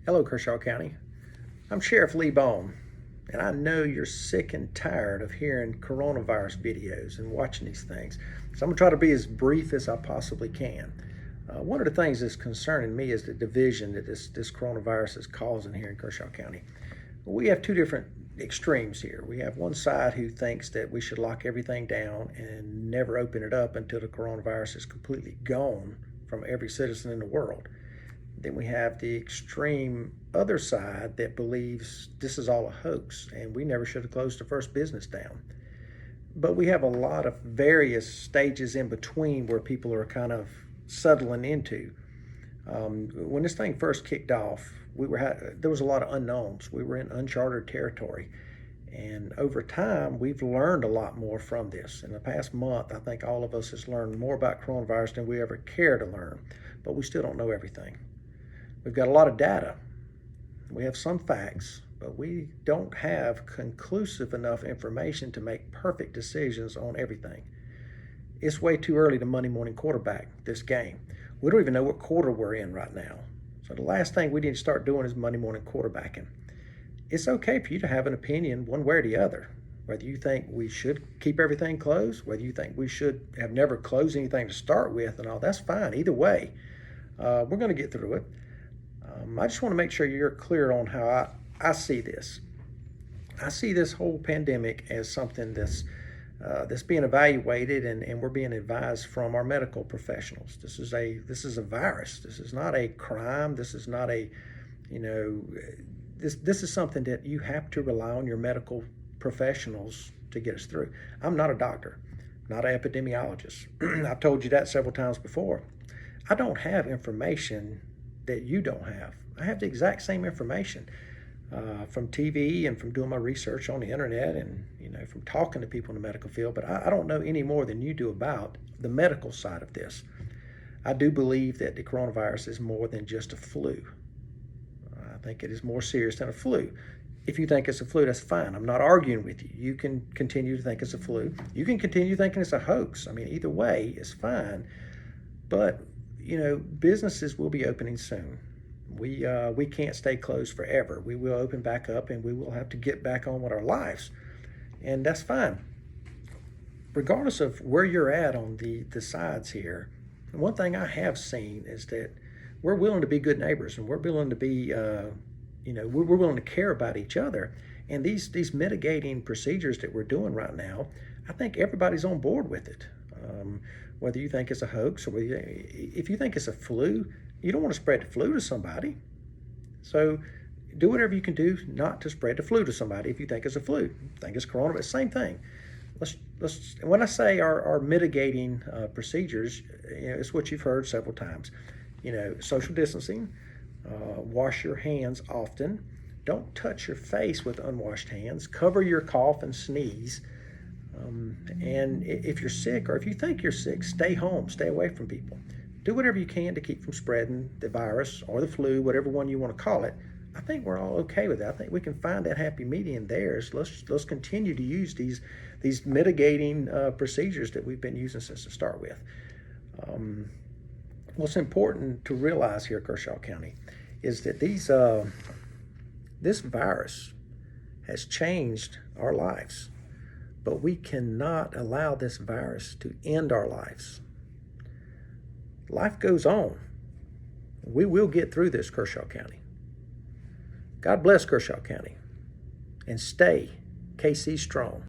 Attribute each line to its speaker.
Speaker 1: Hello, Kershaw County. I'm Sheriff Lee Bone, and I know you're sick and tired of hearing coronavirus videos and watching these things. So I'm going to try to be as brief as I possibly can. One of the things that's concerning me is the division that this coronavirus is causing here in Kershaw County. We have two different extremes here. We have one side who thinks that we should lock everything down and never open it up until the coronavirus is completely gone from every citizen in the world. Then we have the extreme other side that believes this is all a hoax and we never should have closed the first business down. But we have a lot of various stages in between where people are kind of settling into. When this thing first kicked off, there was a lot of unknowns. We were in uncharted territory. And over time, we've learned a lot more from this. In the past month, I think all of us has learned more about coronavirus than we ever care to learn, but we still don't know everything. We've got a lot of data. We have some facts, but we don't have conclusive enough information to make perfect decisions on everything. It's way too early to Monday morning quarterback this game. We don't even know what quarter we're in right now. So the last thing we need to start doing is Monday morning quarterbacking. It's okay for you to have an opinion one way or the other. Whether you think we should keep everything closed, whether you think we should have never closed anything to start with and all, that's fine. Either way, we're going to get through it. I just want to make sure you're clear on how I see this. I see this whole pandemic as something that's being evaluated and we're being advised from our medical professionals. This is a virus. This is not a crime. This is not this is something that you have to rely on your medical professionals to get us through. I'm not a doctor, not an epidemiologist. I've told you that several times before. I don't have information that you don't have. I have the exact same information from TV and from doing my research on the internet and from talking to people in the medical field, but I don't know any more than you do about the medical side of this. I do believe that the coronavirus is more than just a flu. I think it is more serious than a flu. If you think it's a flu, that's fine. I'm not arguing with you. You can continue to think it's a flu. You can continue thinking it's a hoax. I mean, either way is fine. But businesses will be opening soon. We can't stay closed forever. We will open back up and we will have to get back on with our lives. And that's fine. Regardless of where you're at on the sides here, one thing I have seen is that we're willing to be good neighbors and we're willing to be, we're willing to care about each other. And these mitigating procedures that we're doing right now, I think everybody's on board with it. Whether you think it's a hoax or if you think it's a flu, you don't want to spread the flu to somebody. So do whatever you can do not to spread the flu to somebody if you think it's a flu. Think it's coronavirus, same thing. When I say our mitigating procedures, it's what you've heard several times. Social distancing, wash your hands often. Don't touch your face with unwashed hands. Cover your cough and sneeze. And if you're sick or if you think you're sick, stay home, stay away from people. Do whatever you can to keep from spreading the virus or the flu, whatever one you want to call it. I think we're all okay with that. I think we can find that happy medium there. So let's continue to use these mitigating procedures that we've been using since the start with. What's important to realize here, Kershaw County, is that this virus has changed our lives. But we cannot allow this virus to end our lives. Life goes on. We will get through this, Kershaw County. God bless Kershaw County. And stay KC strong.